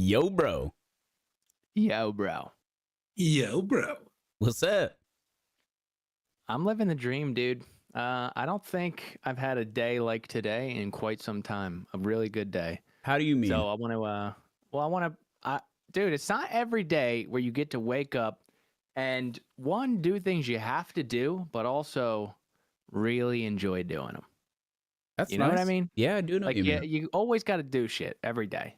Yo, bro. Yo, bro. Yo, bro. What's up? I'm living the dream, dude. I don't think I've had a day like today in quite some time. A really good day. How do you mean? So I want to, dude, it's not every day where you get to wake up and do things you have to do, but also really enjoy doing them. That's You know what I nice. mean? Yeah, I do know what Like, you yeah, mean. you always got to do shit every day.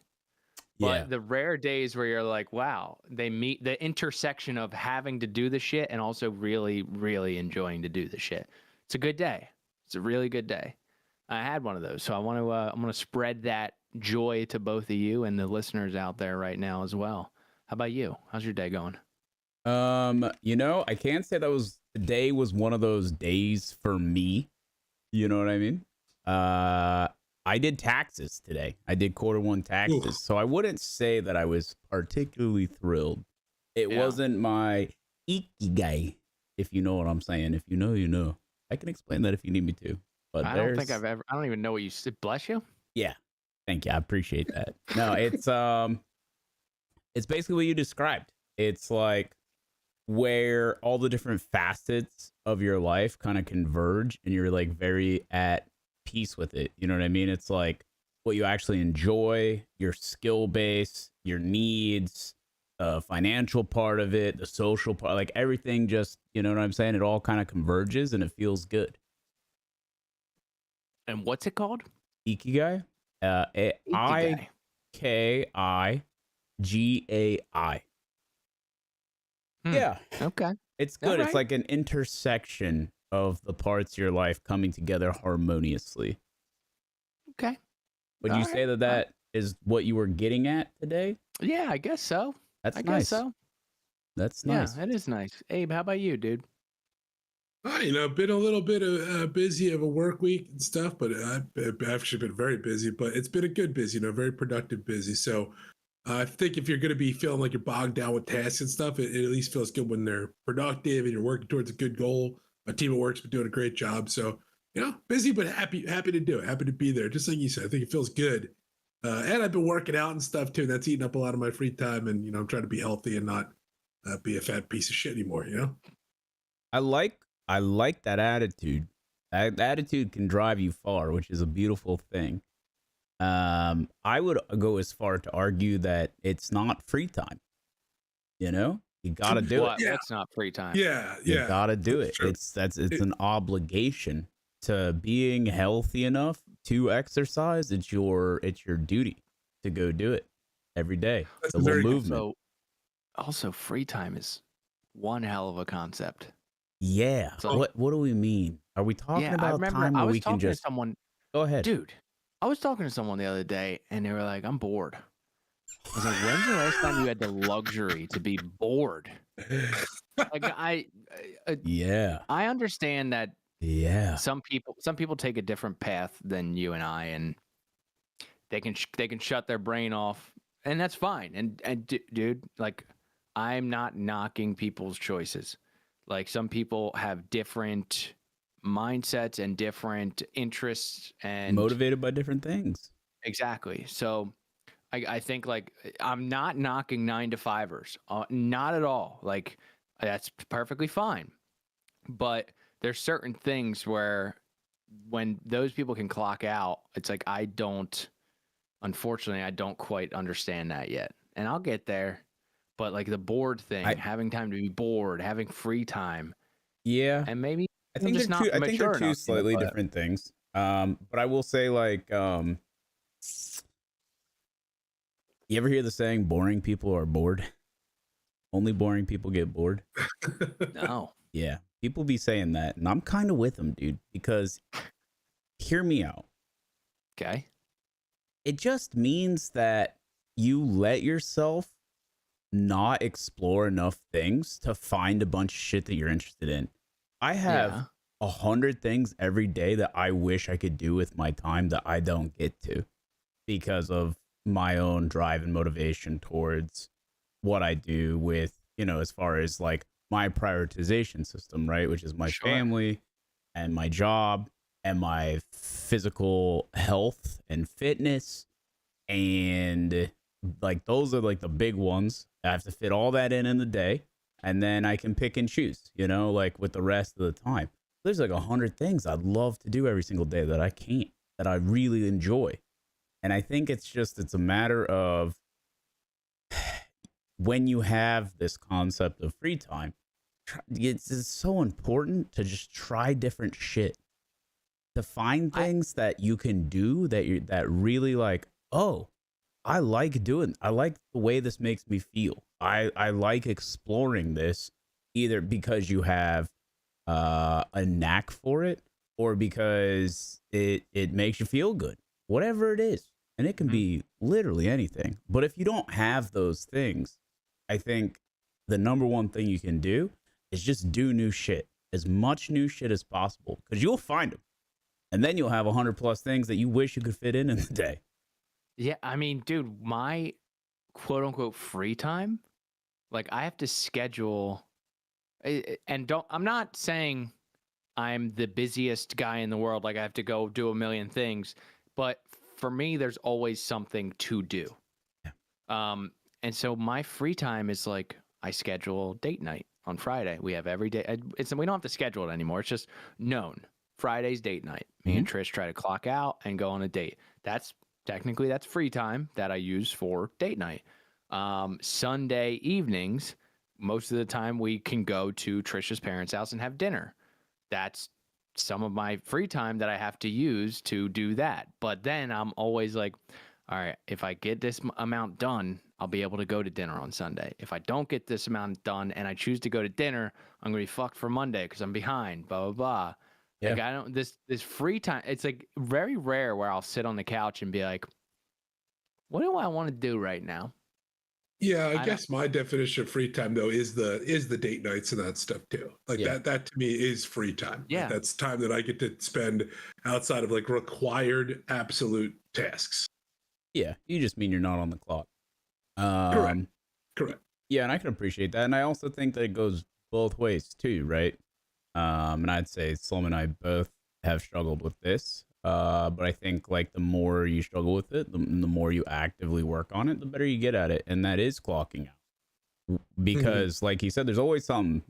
Yeah. But the rare days where you're like, wow, they meet the intersection of having to do the shit and also really, really enjoying to do the shit. It's a good day. It's a really good day. I had one of those, so I'm gonna spread that joy to both of you and the listeners out there right now as well. How about you? How's your day going? I can't say today was one of those days for me. You know what I mean? I did taxes today. I did Q1 taxes. Ooh. So I wouldn't say that I was particularly thrilled. It Yeah. wasn't my ikigai, if you know what I'm saying. If you know, you know. I can explain that if you need me to. But I don't even know what you said. Bless you. Yeah. Thank you. I appreciate that. No, it's basically what you described. It's like where all the different facets of your life kind of converge and you're like very at peace with it. You know what I mean? It's like what you actually enjoy, your skill base, your needs, the financial part of it, the social part, like everything just, you know what I'm saying? It all kind of converges and it feels good. And what's it called? Ikigai. Ikigai. Ikigai. Yeah. Okay. It's good. It's Alright. like an intersection of the parts of your life coming together harmoniously. Okay. Would you Alright. say that is what you were getting at today? Yeah, I guess so. That's I nice. guess so. That's nice. Yeah, it is nice. Abe, how about you, dude? Been a little bit busy of a work week and stuff, but I've actually been very busy, but it's been a good busy, very productive busy. So I think if you're going to be feeling like you're bogged down with tasks and stuff, it at least feels good when they're productive and you're working towards a good goal. My team at work's been doing a great job. So, busy, but happy to do it. Happy to be there. Just like you said, I think it feels good. And I've been working out and stuff too. And that's eating up a lot of my free time. And, I'm trying to be healthy and not be a fat piece of shit anymore, I like that attitude. That attitude can drive you far, which is a beautiful thing. I would go as far to argue that it's not free time. You gotta do it. Yeah. What's not free time? Yeah. You gotta do it. True. It's an obligation to being healthy enough to exercise. It's your duty to go do it every day. That's The a little very- movement. So, also, free time is one hell of a concept. Yeah. So- what do we mean? Are we talking Yeah, I about remember time I where was we can talking just to someone, go ahead? dude. I was talking to someone the other day, and they were like, "I'm bored." I was like, "When's the last time you had the luxury to be bored?" Like, Yeah. I understand that Yeah. some people take a different path than you and I, and they can shut their brain off, and that's fine. And dude, like, I'm not knocking people's choices. Like, some people have different mindsets and different interests and Motivated by different things. exactly. So I think, like, I'm not knocking 9-to-5ers, not at all. Like, that's perfectly fine. But there's certain things where when those people can clock out, it's like unfortunately, I don't quite understand that yet. And I'll get there. But like the bored thing, having time to be bored, having free time, Yeah. and maybe I think just they're not two. I think they're mature two enough yet, slightly but- different things. But I will say, like, you ever hear the saying, "Boring people are bored"? Only boring people get bored. No. Yeah, people be saying that, and I'm kind of with them, dude. Because hear me out. Okay. It just means that you let yourself not explore enough things to find a bunch of shit that you're interested in. I have 100 things every day that I wish I could do with my time that I don't get to because of my own drive and motivation towards what I do with, as far as like my prioritization system, right? Which is my Sure. family and my job and my physical health and fitness and Like those are like the big ones. I have to fit all that in the day, and then I can pick and choose, like with the rest of the time. There's like 100 things I'd love to do every single day that I can't, that I really enjoy. And I think it's a matter of when you have this concept of free time, it's so important to just try different shit, to find things that you can do that really like, oh, I like the way this makes me feel. I like exploring this, either because you have a knack for it or because it makes you feel good, whatever it is. And it can be literally anything. But if you don't have those things, I think the number one thing you can do is just do new shit, as much new shit as possible, because you'll find them. And then you'll have 100 plus things that you wish you could fit in the day. Yeah, I mean, dude, my quote unquote free time, like I have to schedule, and I'm not saying I'm the busiest guy in the world, like I have to go do a million things, but for me, there's always something to do. Yeah. And so my free time is like, I schedule date night on Friday. We have every day. We don't have to schedule it anymore. It's just known. Friday's date night. Me and Trish try to clock out and go on a date. That's free time that I use for date night. Sunday evenings, most of the time we can go to Trish's parents' house and have dinner. That's some of my free time that I have to use to do that. But then I'm always like, all right, if I get this amount done, I'll be able to go to dinner on Sunday. If I don't get this amount done and I choose to go to dinner, I'm going to be fucked for Monday because I'm behind, blah, blah, blah. Yeah. Like I don't, this free time, it's like very rare where I'll sit on the couch and be like, what do I want to do right now? Yeah, I guess my definition of free time though is the date nights and that stuff too. Like that to me is free time. Yeah. Like that's time that I get to spend outside of like required absolute tasks. Yeah, you just mean you're not on the clock. Correct. Yeah, and I can appreciate that. And I also think that it goes both ways too, right? And I'd say Slum and I both have struggled with this. But I think like the more you struggle with it, the more you actively work on it, the better you get at it. And that is clocking out. Because like you said, there's always something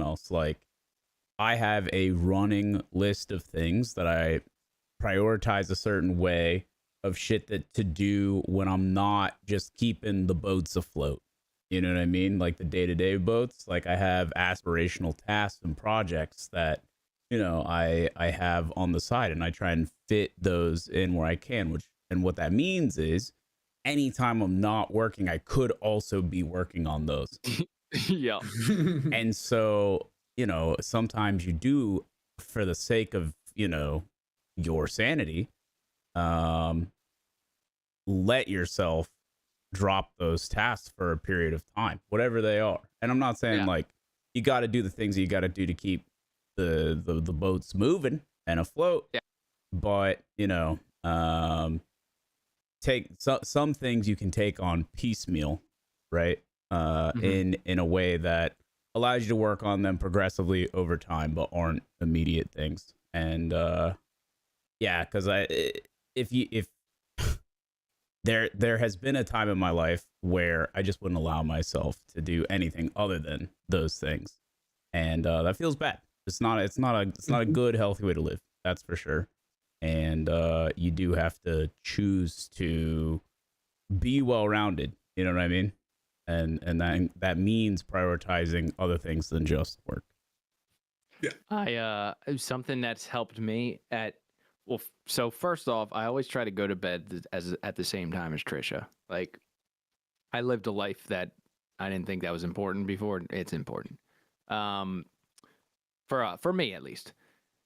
else. Like I have a running list of things that I prioritize a certain way of shit that to do when I'm not just keeping the boats afloat. You know what I mean? Like the day-to-day boats. Like I have aspirational tasks and projects that, I have on the side, and I try and fit those in where I can, and what that means is anytime I'm not working, I could also be working on those. Yeah. And so, sometimes you do, for the sake of, your sanity, let yourself drop those tasks for a period of time, whatever they are. And I'm not saying like you got to do the things that you got to do to keep the boats moving and afloat, but take some things you can take on piecemeal, right? In a way that allows you to work on them progressively over time, but aren't immediate things. And because if there has been a time in my life where I just wouldn't allow myself to do anything other than those things, and that feels bad. It's not a good, healthy way to live. That's for sure. And you do have to choose to be well-rounded. You know what I mean? And that means prioritizing other things than just work. Yeah. Something that's helped me so first off, I always try to go to bed at the same time as Trisha. Like, I lived a life that I didn't think that was important before. It's important. For me at least.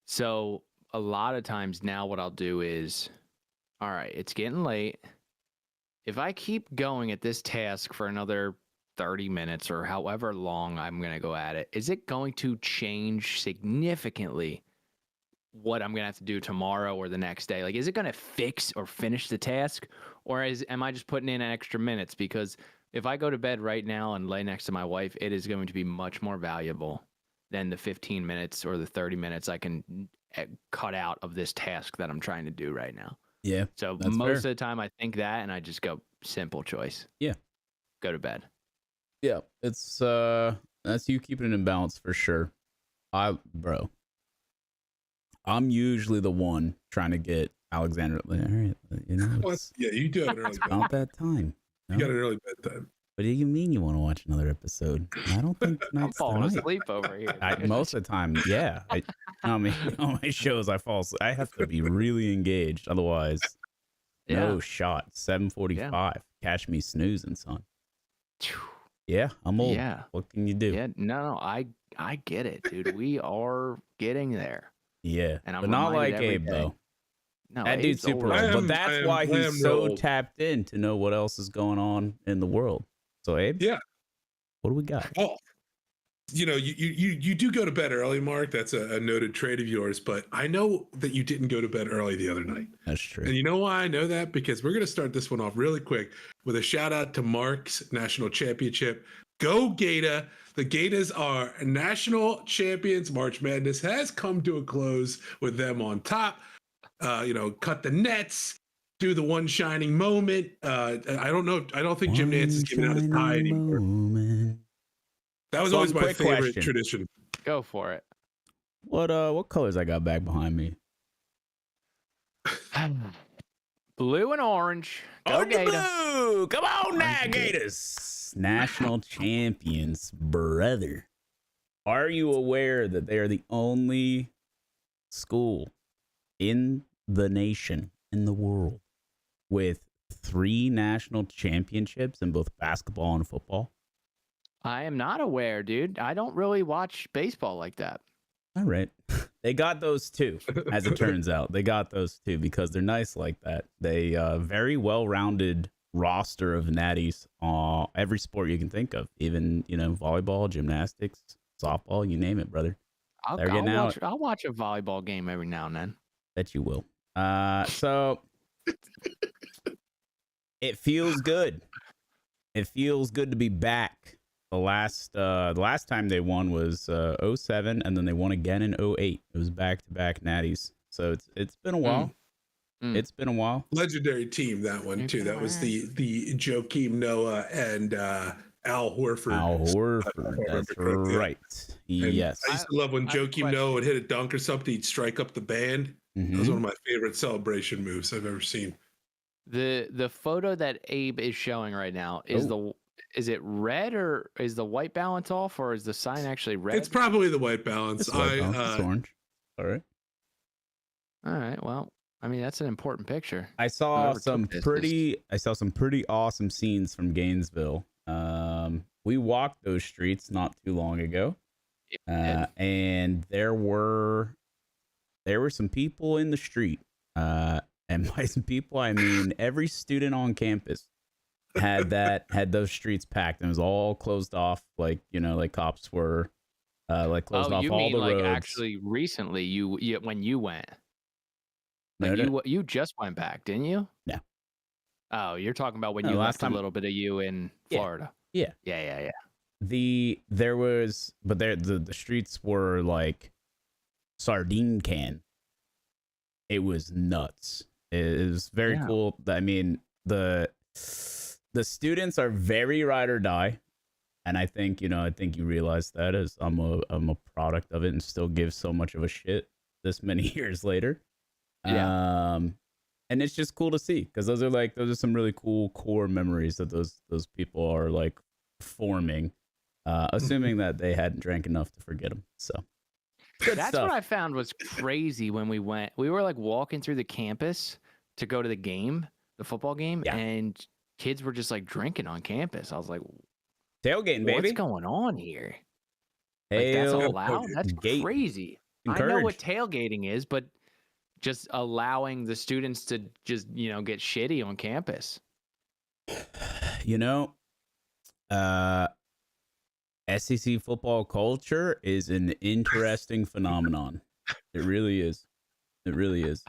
So a lot of times now what I'll do is, all right, it's getting late. If I keep going at this task for another 30 minutes or however long I'm going to go at it, is it going to change significantly what I'm going to have to do tomorrow or the next day? Like, is it going to fix or finish the task, or am I just putting in extra minutes? Because if I go to bed right now and lay next to my wife, it is going to be much more valuable than the 15 minutes or the 30 minutes I can cut out of this task that I'm trying to do right now. Yeah. So most of the time I think that, and I just go, simple choice. Yeah. Go to bed. Yeah, it's that's you keeping it in balance for sure. Bro, I'm usually the one trying to get Alexander. All right, you know, you do have an early it's bedtime. about that time. You got an early bedtime. What do you mean you want to watch another episode? I don't think tonight's I'm falling tonight. asleep over here. Most of the time, yeah. On my shows, I fall asleep. I have to be really engaged, otherwise, no shot. 7:45. Catch me snoozing, son. Yeah, I'm old. Yeah. What can you do? Yeah, no, I get it, dude. We are getting there. Yeah, And I'm but not like reminded every Abe day. though. No, That dude's Abe's super older. old, but that's why I am he's so old. tapped in to know what else is going on in the world. So Abe, Yeah. what do we got? Well, you know, you do go to bed early, Mark. That's a noted trait of yours. But I know that you didn't go to bed early the other night. That's true. And you know why I know that? Because we're going to start this one off really quick with a shout out to Mark's national championship. Go Gator. The Gators are national champions. March Madness has come to a close with them on top. Cut the nets, do the one shining moment. I don't know. I don't think Jim Nance is giving out his tie anymore. Moment. That was So, always my quick favorite question. tradition. Go for it. What colors I got back behind me? Blue and orange. Go Gator. Blue. Come on now, Gators. National champions, brother. Are you aware that they are the only school in the nation, in the world, with 3 national championships in both basketball and football? I am not aware, dude. I don't really watch baseball like that. All right. They got those too, as it turns out. They got those too because they're nice like that. They very well-rounded roster of natties, every sport you can think of, even, volleyball, gymnastics, softball, you name it, brother. I'll watch a volleyball game every now and then. Bet you will. So it feels good. It feels good to be back. The last time they won was 07, and then they won again in 08. It was back-to-back natties. So it's been a while. It's been a while. Legendary team, that one too. That was the Joakim Noah and Al Horford. Al Horford, that's right. Yes. I used to love when Joakim Noah would hit a dunk or something. He'd strike up the band. That was one of my favorite celebration moves I've ever seen. The photo that Abe is showing right now is it red, or is the white balance off, or is the sign actually red? It's probably the white balance. It's orange. All right. All right. Well, I mean, that's an important picture. I saw some pretty awesome scenes from Gainesville. We walked those streets not too long ago, and there were some people in the street. And by some people, I mean every student on campus had those streets packed, and it was all closed off, like cops were closed off all the roads. Actually recently when you went, you just went back, didn't you? No. Oh, you're talking about when you left a little bit of you in Florida. Yeah. The streets were like sardine can. It was nuts. It was very cool. I mean, the students are very ride or die, and I think you realize that as I'm a product of it, and still give so much of a shit this many years later. Yeah. And it's just cool to see, because those are some really cool core memories that those people are like forming, assuming that they hadn't drank enough to forget them. So that's stuff. What I found was crazy when we went. We were like walking through the campus to go to the game, the football game, and kids were just like drinking on campus. I was like, tailgating, baby. What's going on here? Like, that's allowed? That's crazy. Encouraged. I know what tailgating is, but just allowing the students to just, get shitty on campus. SEC football culture is an interesting phenomenon. It really is. It really is.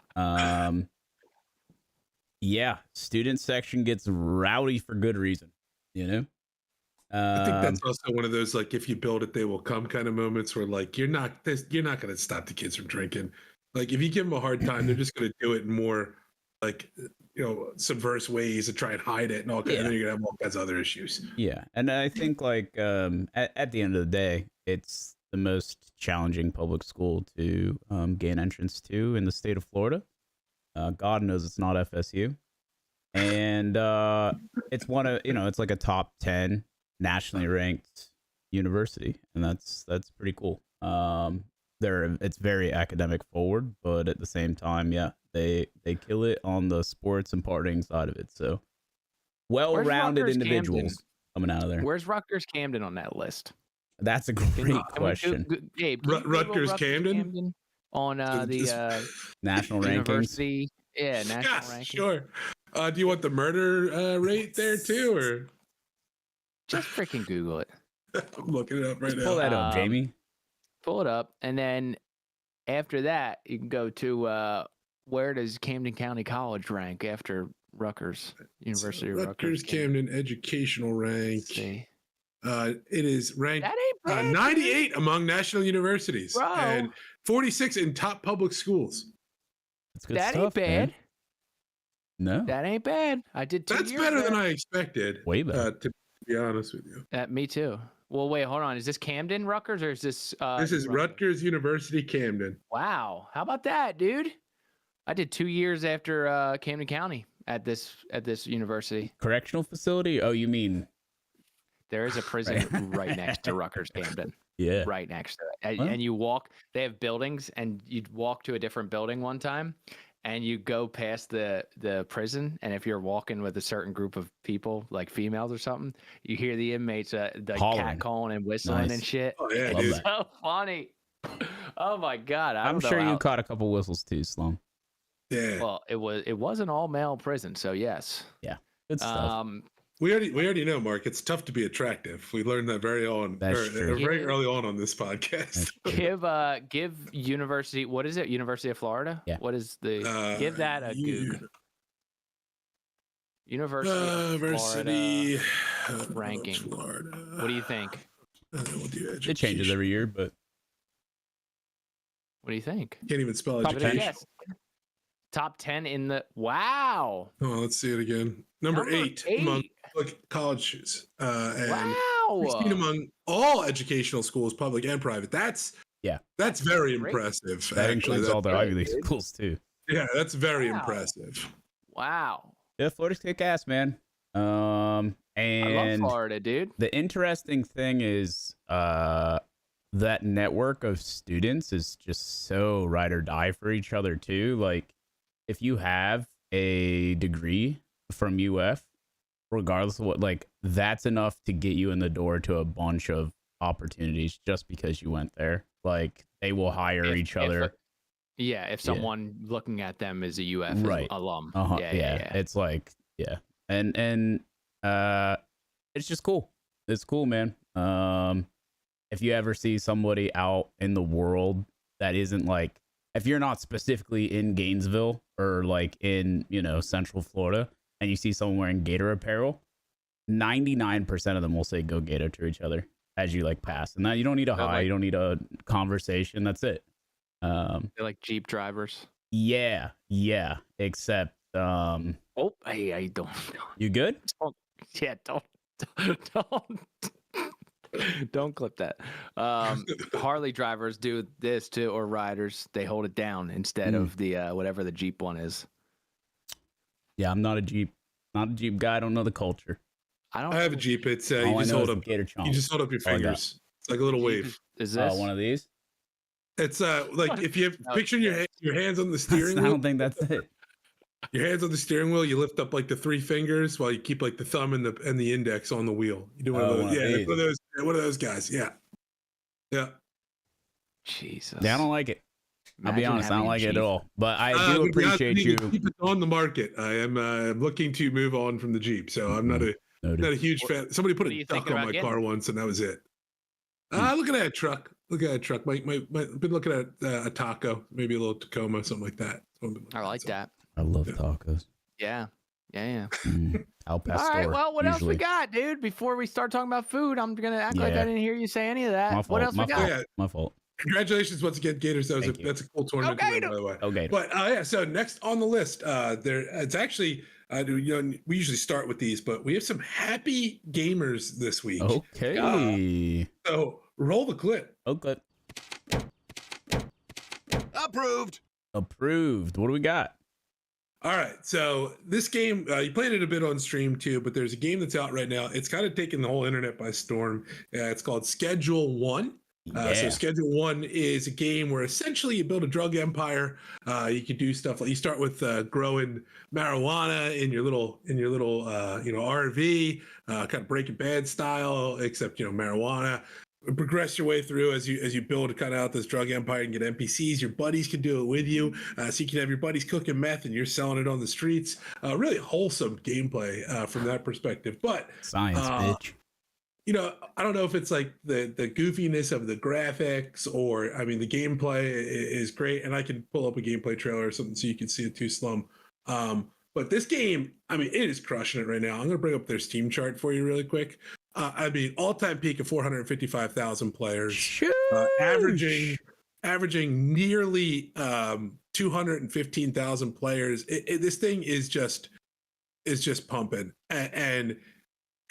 Yeah, student section gets rowdy for good reason, I think that's also one of those, like, if you build it, they will come kind of moments where, like, you're not going to stop the kids from drinking. Like, if you give them a hard time, they're just going to do it more, like, subversive ways to try and hide it and all kinds, and then you're gonna have all kinds of other issues. Yeah, and I think like at the end of the day, it's the most challenging public school to gain entrance to in the state of Florida. God knows it's not FSU, and it's one of it's like a top 10 nationally ranked university, and that's pretty cool. It's very academic forward, but at the same time, they kill it on the sports and partying side of it. So well-rounded individuals coming out of there. Where's Rutgers Camden on that list? That's a great question. Gabe, Rutgers Camden on the national university. rankings. Yeah, national rankings. Sure. Do you want the murder rate there too, or just freaking Google it? I'm looking it up right now. Pull that up, Jamie. Pull it up, and then after that, you can go to where does Camden County College rank after Rutgers University? So Rutgers Camden educational rank. It is ranked 98 among national universities. Bro. And 46 in top public schools. That's good that stuff, ain't bad. man. No, that ain't bad. I did 2 years. That's better than I expected. Way better. To be honest with you. Me too. Well, wait, hold on. Is this Camden Rutgers or is this? This is Rutgers University Camden. Wow, how about that, dude? I did 2 years after Camden County at this university. Correctional facility? Oh, you mean there is a prison right next to Rutgers Camden. Yeah, right next to it. And you walk. They have buildings, and you'd walk to a different building one time, and you go past the prison, and if you're walking with a certain group of people, like females or something, you hear the inmates the cat calling and whistling and shit. Oh yeah, it's so funny. Oh my god! I'm sure you caught a couple whistles too, Sloan. Yeah. Well, it was an all male prison, so yes. Yeah, good stuff. We already know, Mark. It's tough to be attractive. We learned that very early on this podcast. Give university. What is it? University of Florida. Yeah. What is the? Give that a Google. University of Florida ranking. Florida. What do you think? We'll do it changes every year, but what do you think? Can't even spell Top education. 10. Top 10 in the wow. Oh, let's see it again. Number 8 among colleges, and 16 among all educational schools, public and private. That's very impressive. That includes all the Ivy League schools too. Yeah, that's very impressive. Wow. Yeah, Florida's kick ass, man. And I love Florida, dude. The interesting thing is that network of students is just so ride or die for each other too. Like if you have a degree from UF, regardless of what, like that's enough to get you in the door to a bunch of opportunities just because you went there. Like they will hire each other. If someone looking at them is a UF alum. Yeah. It's like, and it's just cool. It's cool, man. If you ever see somebody out in the world that isn't like, if you're not specifically in Gainesville or like in, Central Florida, and you see someone wearing Gator apparel, 99% of them will say go Gator to each other as you like pass. And that you don't need a hi, you don't need a conversation. That's it. They're like Jeep drivers. Yeah. Except I don't. You good? Don't clip that. Harley drivers do this too, or riders. They hold it down instead of the whatever the Jeep one is. Yeah, I'm not a Jeep guy. I don't know the culture. I have a Jeep. It's you just hold up Gator Chomp. You just hold up your fingers. It's like a little wave. Is this one of these? It's like if you have picture your hands on the steering wheel. I don't think that's it. Your hands on the steering wheel, you lift up like the 3 fingers while you keep like the thumb and the index on the wheel. You do one of those. One of those guys. Yeah. Jesus. Yeah, I don't like it. I'll be honest, I don't like it at all. But I do appreciate you. Keep it on the market. I am looking to move on from the Jeep, so I'm not a huge fan. Somebody put a duck on my car once, and that was it. Looking at a truck. Might been looking at a taco, maybe a little Tacoma, something like that. I like that. I love tacos. Yeah. Al Pastor. All right. Well, what else we got, dude? Before we start talking about food, I'm gonna act like I didn't hear you say any of that. What else we got? My fault. Congratulations once again, Gators. That's a cool tournament to win, by the way. Okay. But yeah, so next on the list, it's actually we usually start with these, but we have some happy gamers this week. Okay. So roll the clip. Okay. Approved. Approved. What do we got? All right, so this game, you played it a bit on stream too, but there's a game that's out right now. It's kind of taken the whole internet by storm. It's called Schedule One. So Schedule One is a game where essentially you build a drug empire. You can do stuff like you start with growing marijuana in your little RV, kind of Breaking Bad style, except marijuana. Progress your way through as you build kind of out this drug empire and get NPCs. Your buddies can do it with you, so you can have your buddies cooking meth and you're selling it on the streets. Really wholesome gameplay from that perspective. But science, bitch. I don't know if it's like the goofiness of the graphics or the gameplay is great, and I can pull up a gameplay trailer or something so you can see it too, Slum. But this game, it is crushing it right now. I'm gonna bring up their Steam chart for you really quick. All-time peak of 455,000 players, averaging nearly 215,000 players. This thing is just pumping, and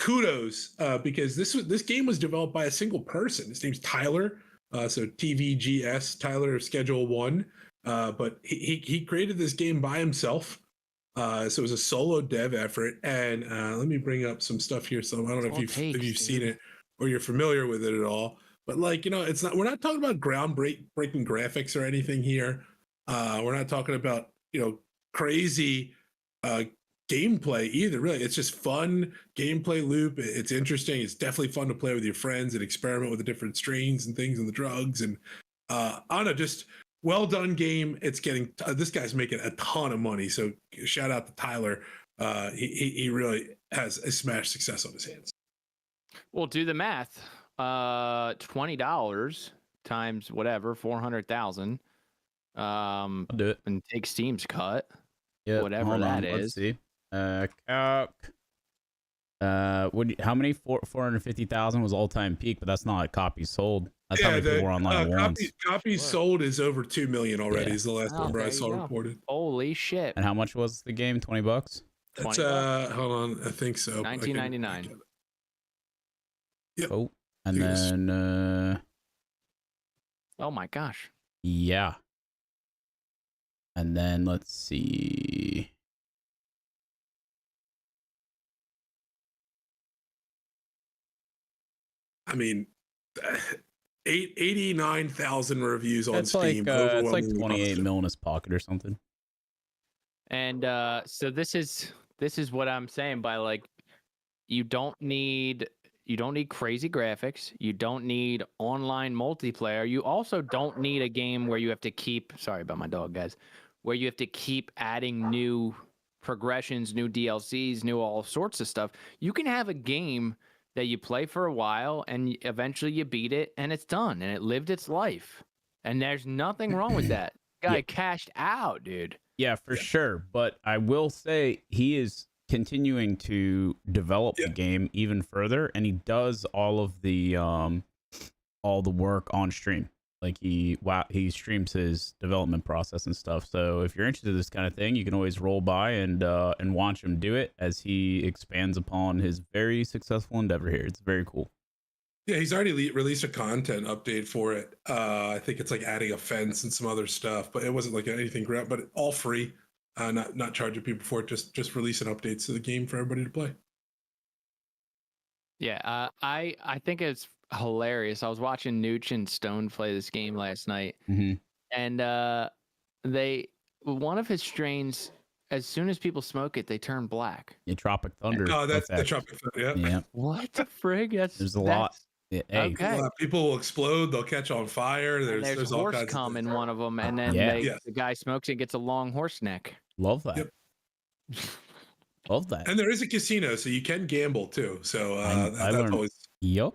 kudos because this game was developed by a single person. His name's Tyler, so TVGS, Tyler of Schedule One. But he created this game by himself. So it was a solo dev effort, and let me bring up some stuff here. So I don't know if you've seen it or you're familiar with it at all. But it's not. We're not talking about groundbreaking graphics or anything here. We're not talking about crazy gameplay either. Really, it's just fun gameplay loop. It's interesting. It's definitely fun to play with your friends and experiment with the different strains and things and the drugs. And I don't know, just well done game. It's getting this guy's making a ton of money. So shout out to Tyler. He really has a smash success on his hands. Well, do the math. $20 times whatever 400,000. I'll do it and take Steam's cut. Yeah, whatever that is. Let's see. Calc. How many? 450,000 was all-time peak, but that's not copies sold. That's how many people were online once. Copies sold is over 2 million already. Is the last number I saw reported. Holy shit! And how much was the game? $20. It's hold on, I think so. $19.99. Yep. Oh, and then oh my gosh. Yeah. And then let's see. I mean, 89,000 reviews on Steam. It's like 28 mil in his pocket or something. And so this is what I'm saying by like, you don't need crazy graphics. You don't need online multiplayer. You also don't need a game where you have to keep, sorry about my dog, guys, where you have to keep adding new progressions, new DLCs, new all sorts of stuff. You can have a game that you play for a while and eventually you beat it and it's done and it lived its life. And there's nothing wrong with that. Guy cashed out, dude. Yeah, for sure. But I will say he is continuing to develop the game even further, and he does all the work on stream. Like he streams his development process and stuff. So if you're interested in this kind of thing, you can always roll by and watch him do it as he expands upon his very successful endeavor here. It's very cool. Yeah, he's already released a content update for it. I think it's like adding a fence and some other stuff, but it wasn't like anything great, but all free. Not charging people for it, just releasing updates to the game for everybody to play. Yeah, I think it's hilarious. I was watching Nooch and Stone play this game last night, and one of his strains, as soon as people smoke it, they turn black. Yeah, Tropic Thunder. Oh, that's the Tropic Thunder. Yeah. What the frig? There's a lot. Yeah, hey. Okay. People will explode. They'll catch on fire. There's all horse kinds cum of in one of them, and then the guy smokes it, gets a long horse neck. Love that. Yep. Love that. And there is a casino, so you can gamble too. So that's always. Yep.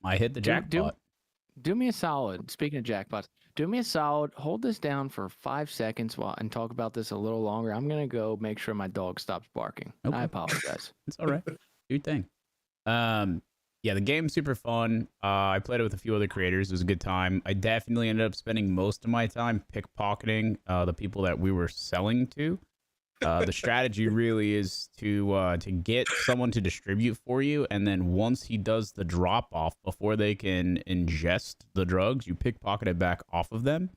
I hit the jackpot. Do me a solid. Speaking of jackpots, do me a solid. Hold this down for 5 seconds and talk about this a little longer. I'm gonna go make sure my dog stops barking. Okay. I apologize. It's all right. Do your thing. Yeah, the game's super fun. I played it with a few other creators. It was a good time. I definitely ended up spending most of my time pickpocketing the people that we were selling to. The strategy really is to get someone to distribute for you, and then once he does the drop off before they can ingest the drugs, you pickpocket it back off of them,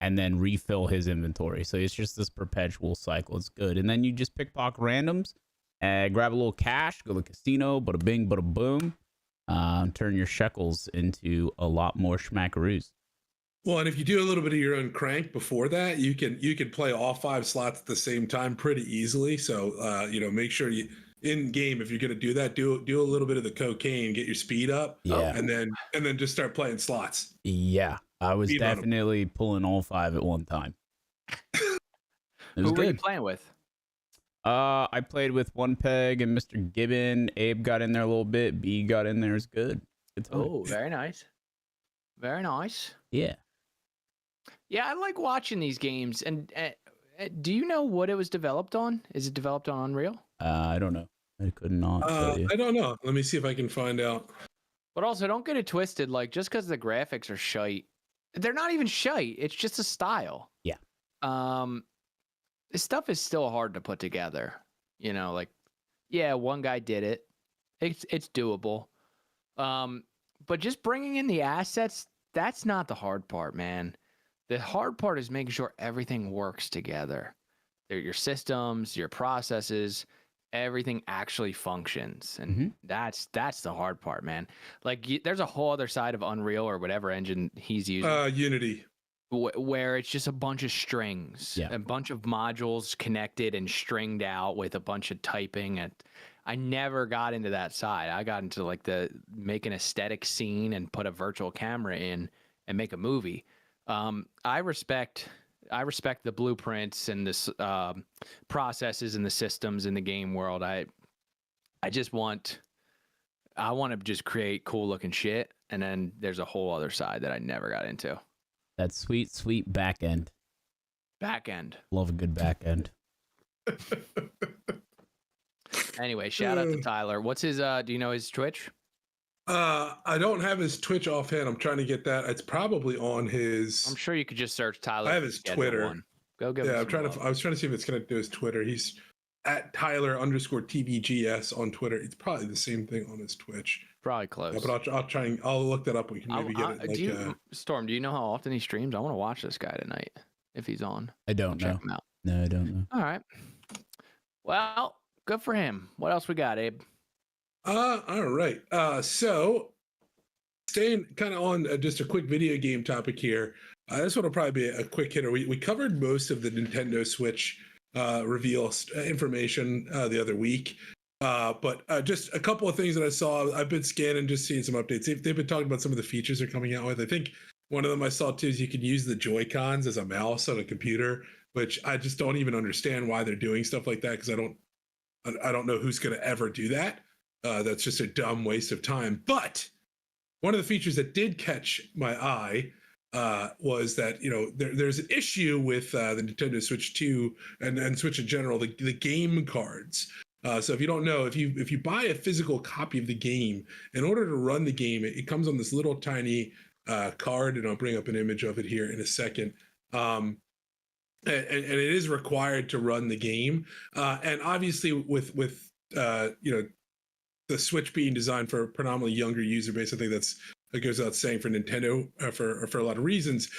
and then refill his inventory. So it's just this perpetual cycle. It's good, and then you just pickpocket randoms, grab a little cash, go to the casino, bada bing, bada boom, turn your shekels into a lot more schmackaroos. Well, and if you do a little bit of your own crank before that, you can play all 5 slots at the same time pretty easily. So make sure you in game, if you're gonna do that, do a little bit of the cocaine, get your speed up, Yeah, and then just start playing slots. yeah. I was definitely pulling all 5 at one time. It was Who were you good. playing with? I played with One Peg and Mr. Gibbon. Abe got in there a little bit. B got in there. It's good. It's Oh, very nice. Very nice. yeah. Yeah, I like watching these games. And do you know what it was developed on? Is it developed on Unreal? I don't know. I could not tell you. I don't know. Let me see if I can find out. But also, don't get it twisted. Like, just because the graphics are shite, they're not even shite. It's just a style. Yeah. This stuff is still hard to put together. Like, yeah, one guy did it. It's doable. But just bringing in the assets, that's not the hard part, man. The hard part is making sure everything works together. Your systems, your processes, everything actually functions. And that's the hard part, man. Like, there's a whole other side of Unreal or whatever engine he's using. Unity. Where it's just a bunch of strings, a bunch of modules connected and stringed out with a bunch of typing. And I never got into that side. I got into like the make an aesthetic scene and put a virtual camera in and make a movie. I respect the blueprints and the processes and the systems in the game world. I want to just create cool looking shit. And then there's a whole other side that I never got into. That sweet, sweet back end. Back end. Love a good back end. Anyway, shout out to Tyler. What's his do you know his Twitch? I don't have his Twitch offhand. I'm trying to get that. It's probably on his. I'm sure you could just search Tyler. I have his Twitter. Go give him I was trying to see if it's connected to his Twitter. He's at Tyler_TVGS on Twitter. It's probably the same thing on his Twitch. Probably close. But I'll look that up. We can maybe get it. Storm, do you know how often he streams? I want to watch this guy tonight if he's on. I don't know. Check him out. No, I don't know. All right. Well, good for him. What else we got, Abe? All right. So staying kind of on just a quick video game topic here. This one will probably be a quick hitter. We covered most of the Nintendo Switch reveal information the other week. But just a couple of things that I saw. I've been scanning, just seeing some updates. They've been talking about some of the features they're coming out with. I think one of them I saw too is you could use the Joy-Cons as a mouse on a computer, which I just don't even understand why they're doing stuff like that, because I don't know who's going to ever do that. That's just a dumb waste of time. But one of the features that did catch my eye was that there's an issue with the Nintendo Switch 2 and Switch in general, the game cards. So if you don't know, if you buy a physical copy of the game, in order to run the game, it comes on this little tiny card, and I'll bring up an image of it here in a second. And it is required to run the game. And obviously with the Switch being designed for a predominantly younger user base, I think that goes without saying for Nintendo for a lot of reasons.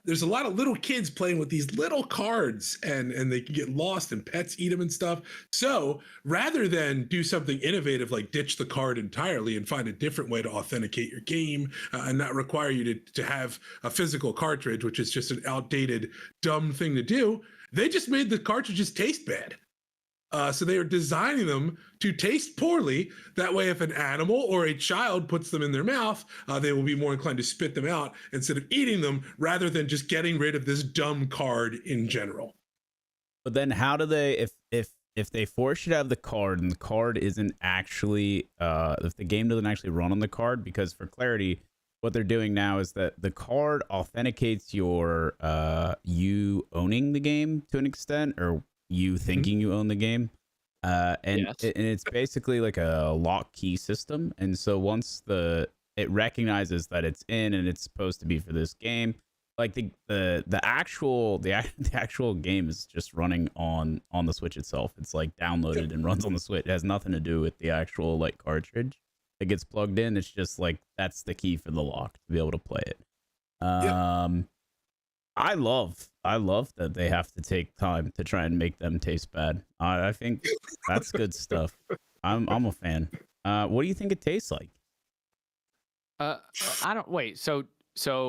There's a lot of little kids playing with these little cards, and they can get lost and pets eat them and stuff. So rather than do something innovative like ditch the card entirely and find a different way to authenticate your game and not require you to have a physical cartridge, which is just an outdated, dumb thing to do, they just made the cartridges taste bad. So they are designing them to taste poorly. That way, if an animal or a child puts them in their mouth, they will be more inclined to spit them out instead of eating them, rather than just getting rid of this dumb card in general. But then how do they, if they force you to have the card and the card isn't actually, if the game doesn't actually run on the card, because for clarity, what they're doing now is that the card authenticates your, you owning the game to an extent, or you thinking you own the game. And Yes. and it's basically like a lock key system. And so once it recognizes that it's in and it's supposed to be for this game, like the actual game is just running on the Switch itself. It's like downloaded and runs on the Switch. It has nothing to do with the actual like cartridge that gets plugged in. It's just like that's the key for the lock to be able to play it. I love that they have to take time to try and make them taste bad. I think that's good stuff. I'm a fan. What do you think it tastes like? I don't wait. So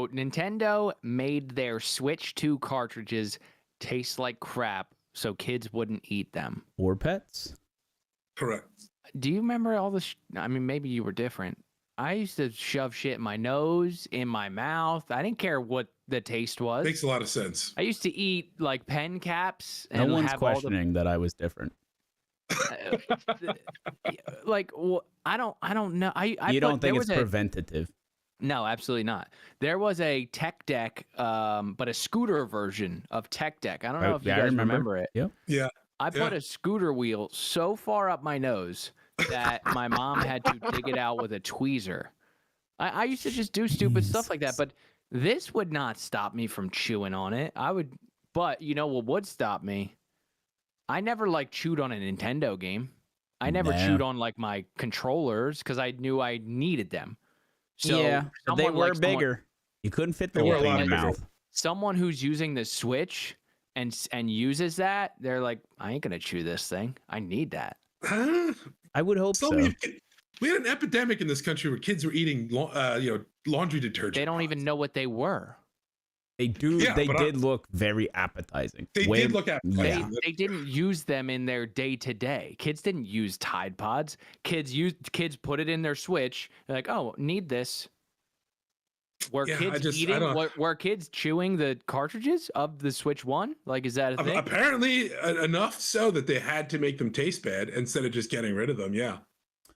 Nintendo made their Switch 2 cartridges taste like crap, so kids wouldn't eat them. Or pets? Correct. Do you remember all this? I mean, maybe you were different. I used to shove shit in my nose, in my mouth. I didn't care what the taste was. Makes a lot of sense. I used to eat like pen caps. No And one's have questioning that I was different. Like, well, I don't know. You don't think it's preventative? No, absolutely not. There was a Tech Deck, but a scooter version of Tech Deck. I don't know if you guys remember it. Yep. Yeah. I put a scooter wheel so far up my nose that my mom had to dig it out with a tweezer. I used to just do stupid stuff like that, but this would not stop me from chewing on it. But you know what would stop me? I never like chewed on a Nintendo game. I never chewed on like my controllers because I knew I needed them. So yeah, but they were bigger. You couldn't fit the whole thing in your mouth. Someone who's using the Switch and uses that, they're like, I ain't gonna chew this thing. I need that. I would hope so. We had an epidemic in this country where kids were eating, laundry detergent. They don't even know what they were. They do. Yeah, they did look very appetizing. They did look appetizing. Yeah. They didn't use them in their day to day. Kids didn't use Tide Pods. Kids put it in their Switch. They're like, oh, need this. Were kids chewing the cartridges of the Switch 1? Like, is that a thing? Apparently enough so that they had to make them taste bad instead of just getting rid of them. Yeah.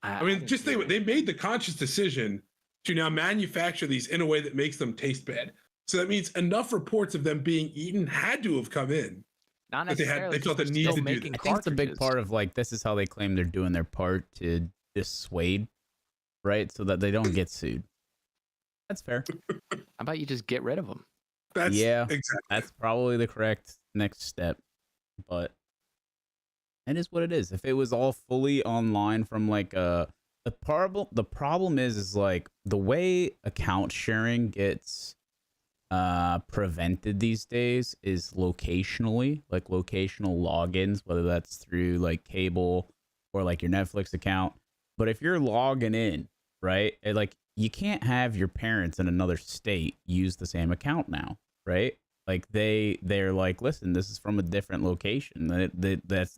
I mean, just they made the conscious decision to now manufacture these in a way that makes them taste bad. So that means enough reports of them being eaten had to have come in. Not necessarily. They felt the need to do that. I think it's a big part of like this is how they claim they're doing their part to dissuade, right? So that they don't get sued. That's fair. How about you just get rid of them? Exactly. That's probably the correct next step, but it is what it is. If it was all fully online from like the problem is like the way account sharing gets prevented these days is locationally, like locational logins, whether that's through like cable or like your Netflix account. But if you're logging in, right, like you can't have your parents in another state use the same account now, right? Like they're like, listen, this is from a different location. That's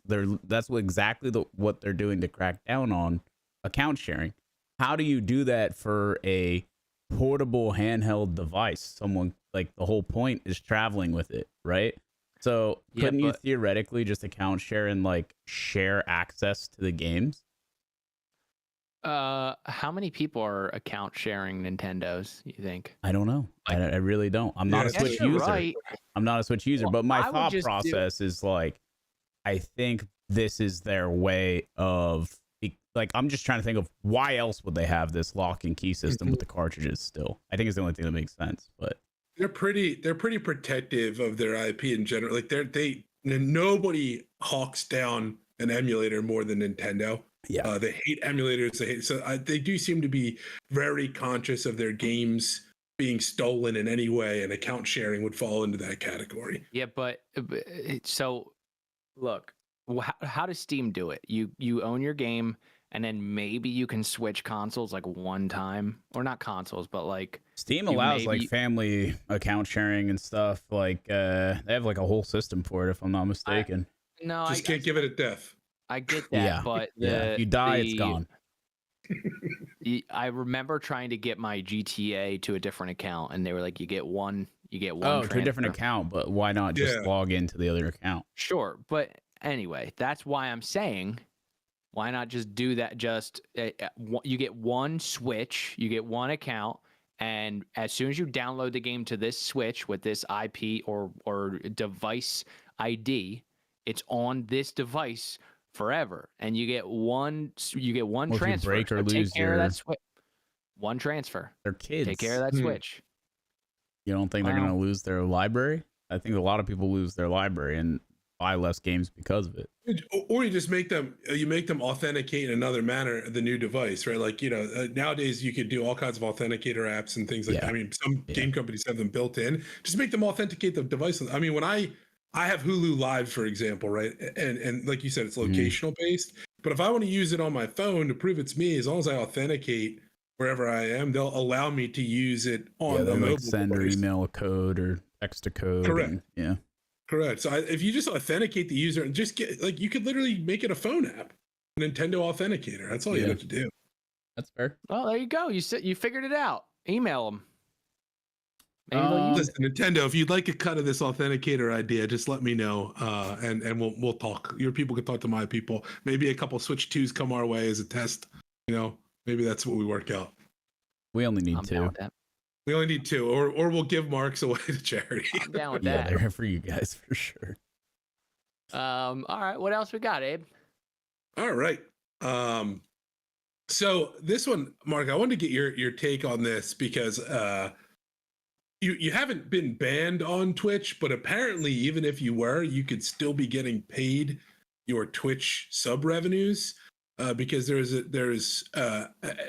what they're doing to crack down on account sharing. How do you do that for a portable handheld device? Someone like the whole point is traveling with it, right? So couldn't you theoretically just account share and like share access to the games? How many people are account sharing Nintendos, you think? I don't know. I really don't. I'm not a Switch user. Right. I'm not a Switch user, but my thought process is like, I think this is their way of like, I'm just trying to think of why else would they have this lock and key system with the cartridges still? I think it's the only thing that makes sense, but they're pretty protective of their IP in general. Like nobody hawks down an emulator more than Nintendo. Yeah, they hate emulators. They do seem to be very conscious of their games being stolen in any way, and account sharing would fall into that category. Yeah, but so look, how does Steam do it? You own your game, and then maybe you can switch consoles like one time, or not consoles, but like Steam allows like family account sharing and stuff. Like they have like a whole system for it, if I'm not mistaken. I can't give it a death. I get that, but if you die, it's gone. I remember trying to get my GTA to a different account, and they were like, "You get one." Oh, to a different account, but why not just log into the other account? Sure, but anyway, that's why I'm saying, why not just do that? Just you get one Switch, you get one account, and as soon as you download the game to this Switch with this IP or device ID, it's on this device forever, and you get one Well, if you transfer. break or So lose take care of your- that switch. One transfer. They're kids. Take care of that switch. You don't think they're Wow. going to lose their library? I think a lot of people lose their library and buy less games because of it. Or you just make them authenticate in another manner the new device, right? Like, nowadays you could do all kinds of authenticator apps and things like that. I mean, some game companies have them built in. Just make them authenticate the device. I mean, when I have Hulu Live, for example, right? And like you said, it's locational based. But if I want to use it on my phone to prove it's me, as long as I authenticate wherever I am, they'll allow me to use it on the mobile send device. or email a code or text a code. Correct. And, Correct. So if you just authenticate the user and just get, like, you could literally make it a phone app, a Nintendo Authenticator. That's all you have to do. That's fair. Well, there you go. You figured it out. Email them. Maybe they'll use Listen, Nintendo, if you'd like a cut of this authenticator idea, just let me know, and we'll talk. Your people can talk to my people. Maybe a couple Switch 2s come our way as a test. Maybe that's what we work out. We only need I'm down 2. with that. We only need 2, or we'll give marks away to charity. I'm down with Yeah, that. they're for you guys for sure. All right. What else we got, Abe? All right. So this one, Mark, I wanted to get your take on this because you haven't been banned on Twitch, but apparently even if you were, you could still be getting paid your Twitch sub revenues because there's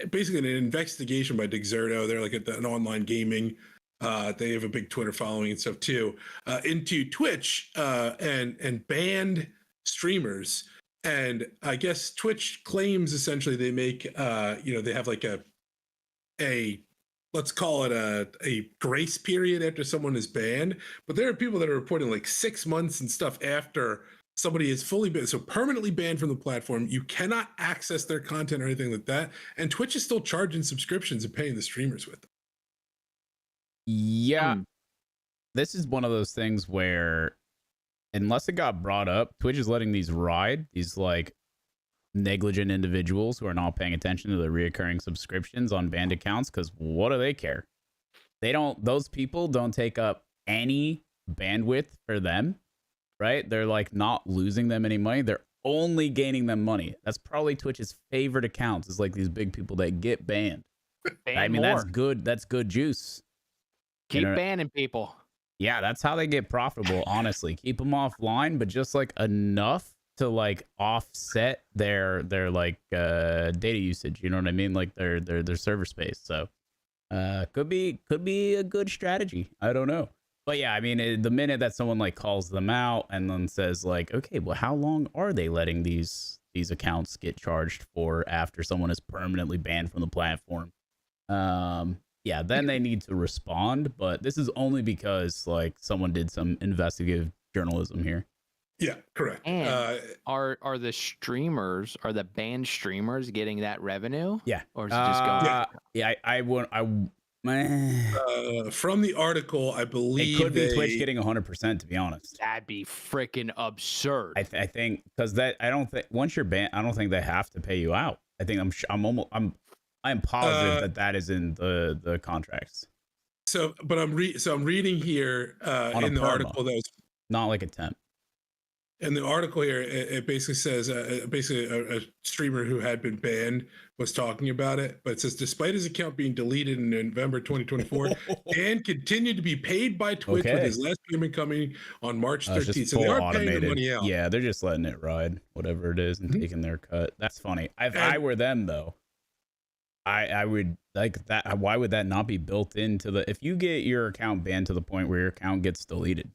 basically an investigation by Digzerto. They're like an online gaming. They have a big Twitter following and stuff too, into Twitch and banned streamers. And I guess Twitch claims essentially they make, they have like a let's call it a grace period after someone is banned. But there are people that are reporting like 6 months and stuff after somebody is fully banned, so permanently banned from the platform. You cannot access their content or anything like that. And Twitch is still charging subscriptions and paying the streamers with them. Yeah. This is one of those things where, unless it got brought up, Twitch is letting these ride, these like negligent individuals who are not paying attention to the reoccurring subscriptions on banned accounts, because what do they care? Those people don't take up any bandwidth for them, right? They're like not losing them any money. They're only gaining them money. That's probably Twitch's favorite accounts, is like these big people that get banned. I mean, more. that's good. That's good juice. Keep banning people. Yeah, that's how they get profitable, honestly. Keep them offline, but just like enough to like offset their like data usage, you know what I mean? Like their server space. So could be a good strategy. I don't know. But yeah, I mean, the minute that someone like calls them out and then says like, okay, well, how long are they letting these accounts get charged for after someone is permanently banned from the platform? Yeah, then they need to respond, but this is only because like someone did some investigative journalism here. Yeah, correct. And are the banned streamers getting that revenue? Yeah. Or is it just going? Yeah, From the article, I believe it could be Twitch getting 100%, to be honest. That'd be freaking absurd. I think because I don't think once you're banned, I don't think they have to pay you out. I think I'm positive that is in the contracts. So I'm reading here in the article that was not like a temp. In the article here, it basically says a streamer who had been banned was talking about it, but it says despite his account being deleted in November 2024, Dan continued to be paid by Twitch with his last payment coming on March 13th. So they are paying the money out. Yeah, they're just letting it ride, whatever it is, and taking their cut. That's funny. If I were them though, I would like that. Why would that not be built into the? If you get your account banned to the point where your account gets deleted,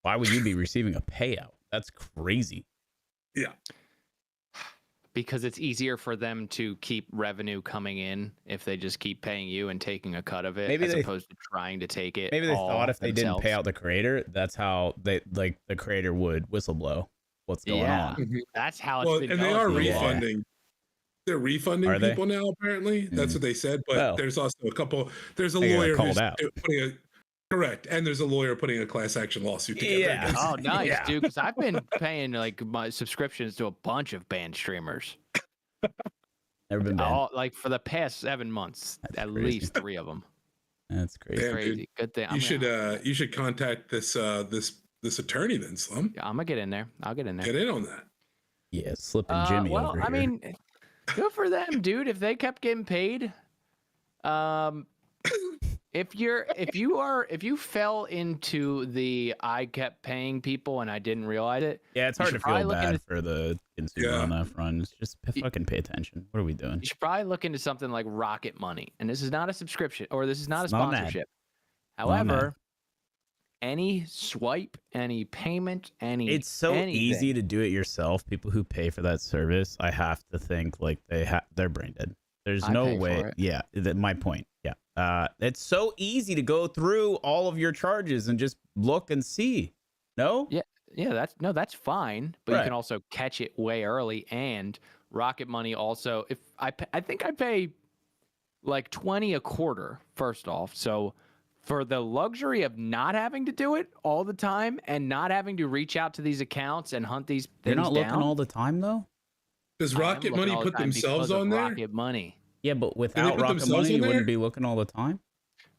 why would you be receiving a payout? That's crazy. Yeah. Because it's easier for them to keep revenue coming in if they just keep paying you and taking a cut of it, as opposed to trying to take it. Maybe they thought if they didn't pay out the creator, that's how the creator would whistleblow what's going on. Mm-hmm. That's how it's been. And they are refunding. Yeah. They're refunding people now. Apparently, that's what they said. But there's also a couple. There's a lawyer who's putting a. Correct, and there's a lawyer putting a class action lawsuit together. Oh, nice, dude. Because I've been paying like my subscriptions to a bunch of banned streamers. Never been banned. Like for the past 7 months, at least 3 of them. That's crazy. Damn, crazy. Dude. Good thing. You should contact this attorney then, Slum. Yeah, I'm gonna get in there. I'll get in there. Get in on that. Yeah, slipping Jimmy well, over I here. mean, good for them, dude. If they kept getting paid, if you fell into the I kept paying people and I didn't realize it, Yeah, it's you hard should to feel probably look into bad for the consumer on that front. It's just fucking pay attention. What are we doing? you should probably look into something like Rocket Money. And this is not a subscription or this is not a It's not an ad. sponsorship. Not an ad. However, any swipe, any payment, It's so anything. easy to do it yourself. People who pay for that service, I have to think like they're brain dead. There's I no pay way. for it. Yeah, my point. Yeah. It's so easy to go through all of your charges and just look and see. No? Yeah, that's fine, but you Right. can also catch it way early. And Rocket Money also, if I think I pay like 20 a quarter first off. So for the luxury of not having to do it all the time and not having to reach out to these accounts and hunt these things You're not looking down, all the time though? Does I am Rocket looking Money all the put time themselves because of on there? Rocket Money. Yeah, but without put Rocket themselves Money, on you wouldn't there? be looking all the time.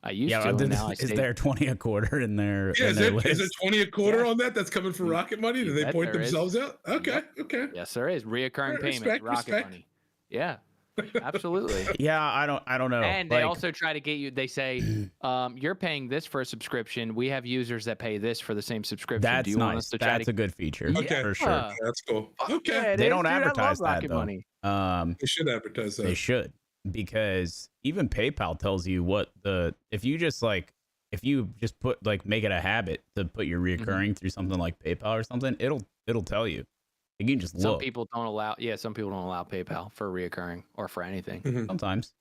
I used Yeah, to, and now I is stay. there 20 a quarter in their Yeah, in is their it list? 20 a quarter Yeah. on that? That's coming from Rocket Money? Do You they bet point there is. themselves out? Okay, Yep. okay. Yes, there is reoccurring Alright, payments, respect, Rocket respect. Money. Yeah, absolutely. Yeah, I don't know. And they Like, also try to get you. They say, "You're paying this for a subscription. We have users that pay this for the same subscription. that's Do you want nice. us to try That's to?" a good feature. Okay. For sure. Yeah. That's cool. Fuck Okay. yeah, it They is, don't dude. I love advertise that Rocket though. Money. They should advertise that. They should, because even PayPal tells you what if you just put make it a habit to put your reoccurring through something like PayPal or something, it'll tell you. You can just Some look people don't allow. Yeah, some people don't allow PayPal for reoccurring or for anything. Mhm. sometimes.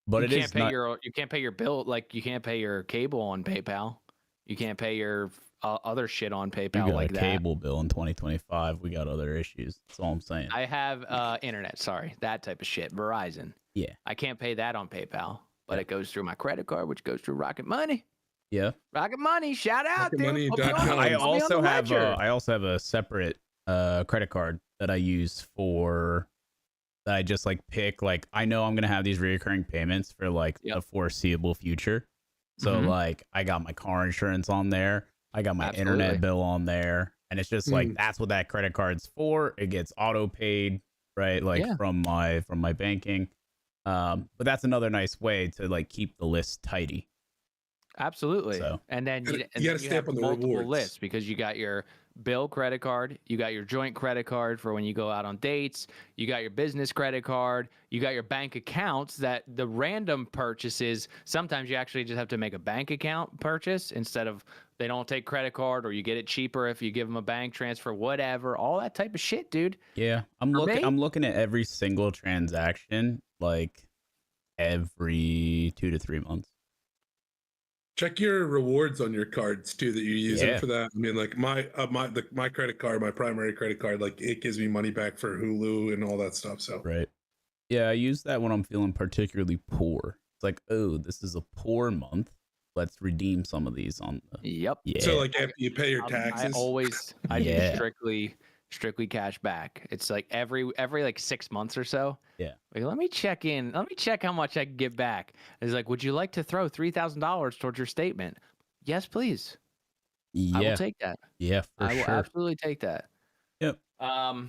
But You it can't is pay not. you can't pay your bill. Like you can't pay your cable on PayPal. You can't pay your other shit on You PayPal got like a that. cable bill in 2025. We got other issues. That's all I'm saying. I have internet. Sorry, that type of shit. Verizon. Yeah. I can't pay that on PayPal, but Yeah. it goes through my credit card, which goes through Rocket Money. Yeah. Rocket Money, shout out, dude. RocketMoney.com. I Put also have a separate credit card that I use for that I just pick I know I'm gonna have these recurring payments for the foreseeable future. So Mhm. I got my car insurance on there, I got my Absolutely. internet bill on there, and it's just that's what that credit card's for. It gets auto paid, right? Yeah. from my banking. But that's another nice way to keep the list tidy. Absolutely. So- And then You you, gotta have stamp on the multiple rewards. lists because you got your bill credit card, you got your joint credit card for when you go out on dates, you got your business credit card, you got your bank accounts that the random purchases, sometimes you actually just have to make a bank account purchase instead of they don't take credit card, or you get it cheaper if you give them a bank transfer, whatever, all that type of shit, dude. Yeah, I'm For looking. me? I'm looking at every single transaction every 2 to 3 months. Check your rewards on your cards too that you're using Yeah. for that. I mean, my credit card, my primary credit card, it gives me money back for Hulu and all that stuff. So Right. Yeah, I use that when I'm feeling particularly poor. It's oh, this is a poor month. Let's redeem some of these on the. Yep. Yeah. so after you pay your taxes, I Yeah. do strictly cash back. It's every 6 months or so. Yeah. Let me check in. Let me check how much I can get back. It's would you like to throw $3,000 towards your statement? Yes, please. I Yeah. will take that. Yeah, for I will sure. absolutely take that. Yep. All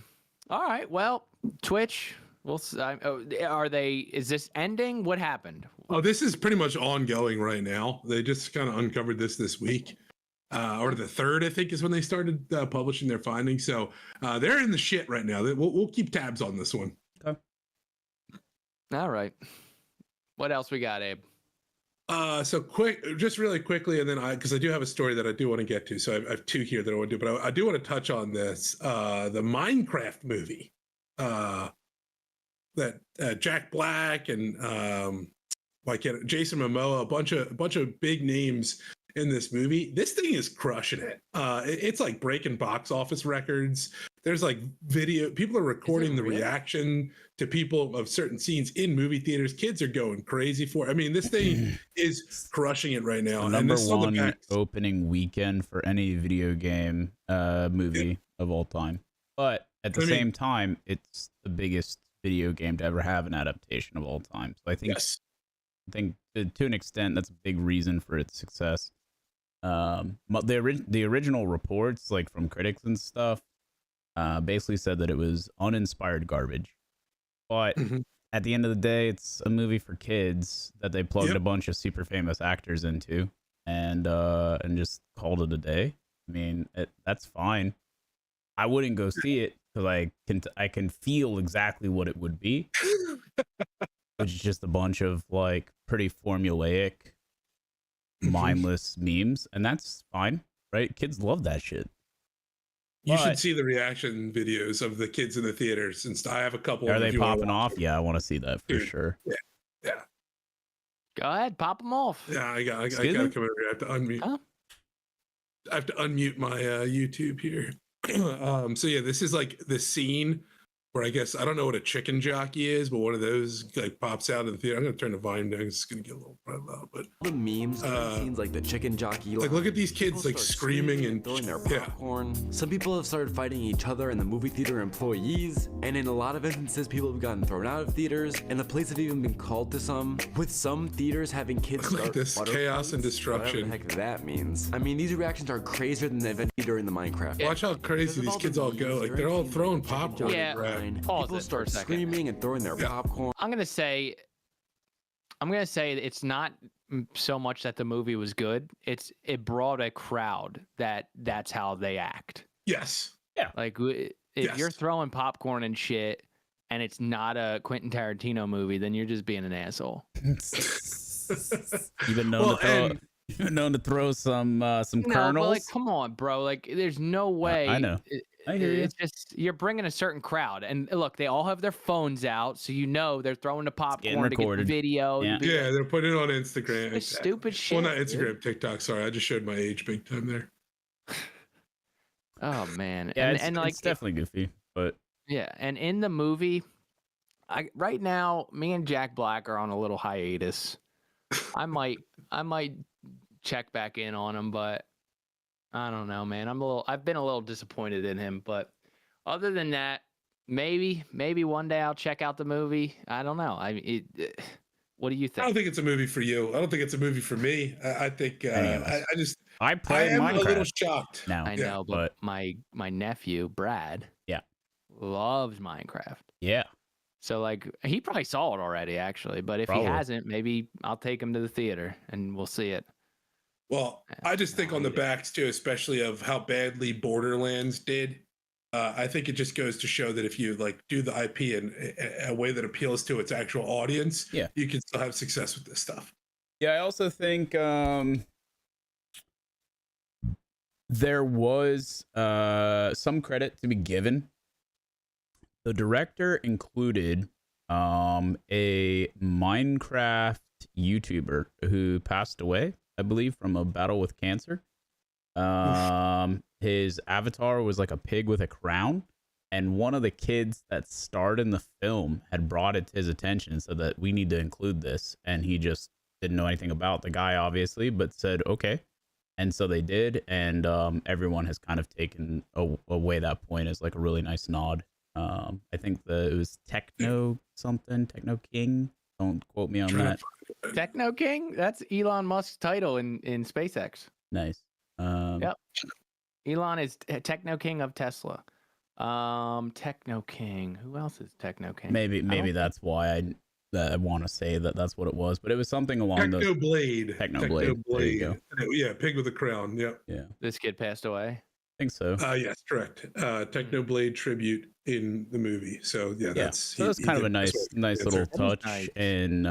right. Well, Twitch. Is this ending? What happened? oh, this is pretty much ongoing right now. They just kind of uncovered this week. Or the 3rd, I think, is when they started publishing their findings. So they're in the shit right now. We'll keep tabs on this one. Okay. All right. What else we got, Abe? So just really quickly, and then because I do have a story that I do want to get to. So I have 2 here that I want to do, but I do want to touch on this. The Minecraft movie that Jack Black and Jason Momoa, a bunch of big names in this movie. This thing is crushing it. It's breaking box office records. There's video, people are recording the really? reaction to people of certain scenes in movie theaters. Kids are going crazy for it. I mean, this thing is crushing it right now. The And number this is on the one back. opening weekend for any video game movie of all time. But at the same time, it's the biggest video game to ever have an adaptation of all time. So I think Yes. to an extent that's a big reason for its success. The original reports from critics and stuff, basically said that it was uninspired garbage. But at the end of the day, it's a movie for kids that they plugged a bunch of super famous actors into, and just called it a day. I mean, that's fine. I wouldn't go see it because I can feel exactly what it would be, which is just a bunch of like pretty formulaic, mindless memes, and that's fine, right? Kids love that shit. You should see the reaction videos of the kids in the theaters. Since I have a couple. Are they popping off? Yeah, I want to see that for sure. Yeah. Go ahead, pop them off. Yeah, I gotta come over here. I have to unmute. Huh? I have to unmute my YouTube here. So yeah, this is like the scene where I guess I don't know what a chicken jockey is, but one of those like pops out in the theater. I'm gonna turn the volume down. It's gonna get a little loud, but the memes, scenes like the chicken jockey. Like, look at these kids like screaming and throwing their popcorn. Yeah. Some people have started fighting each other and the movie theater employees, and in a lot of instances, people have gotten thrown out of theaters, and the police have even been called to some. With some theaters having kids look at this chaos and destruction. Whatever the heck that means. I mean, these reactions are crazier than the event during the Minecraft. Watch how crazy these kids all go. Like they're all throwing popcorn. Yeah. People start screaming and throwing their popcorn. I'm gonna say it's not so much that the movie was good. It brought a crowd that's how they act. Yes. Yeah. Like if you're throwing popcorn and shit, and it's not a Quentin Tarantino movie, then you're just being an asshole. Even known to throw some kernels. But like, come on, bro. Like, there's no way. I know. I hear you. It's just you're bringing a certain crowd, and look, they all have their phones out, so they're throwing the popcorn to get the video. Yeah, they're putting it on Instagram. It's stupid shit. Well, not Instagram, TikTok. Sorry, I just showed my age big time there. Oh man, yeah, it's definitely goofy, but yeah, and in the movie, right now, me and Jack Black are on a little hiatus. I might check back in on him, but I don't know, man. I've been a little disappointed in him, but other than that, maybe one day I'll check out the movie. I don't know. What do you think? I don't think it's a movie for you. I don't think it's a movie for me. I think I play am Minecraft. a little shocked now. I know, but my nephew Brad, loves Minecraft. Yeah. So like he probably saw it already, actually. But if he hasn't, maybe I'll take him to the theater and we'll see it. Well, I just think on the backs too, especially of how badly Borderlands did. I think it just goes to show that if you like do the IP in a way that appeals to its actual audience, you can still have success with this stuff. Yeah, I also think there was some credit to be given. The director included a Minecraft YouTuber who passed away, I believe, from a battle with cancer. His avatar was like a pig with a crown, and one of the kids that starred in the film had brought it to his attention and said that we need to include this, and he just didn't know anything about the guy, obviously, but said okay, and so they did, and everyone has kind of taken away that point as like a really nice nod. I think it was Techno King. Don't quote me on that. Techno King? That's Elon Musk's title in SpaceX. Nice. Yep. Elon is Techno King of Tesla. Techno King. Who else is Techno King? Maybe that's why I want to say that's what it was, but it was something along those. Technoblade. There you go. Yeah, pig with a crown. Yep. Yeah. This kid passed away. I think so. Yes, correct. Technoblade tribute in the movie. So that's kind of a nice little touch, and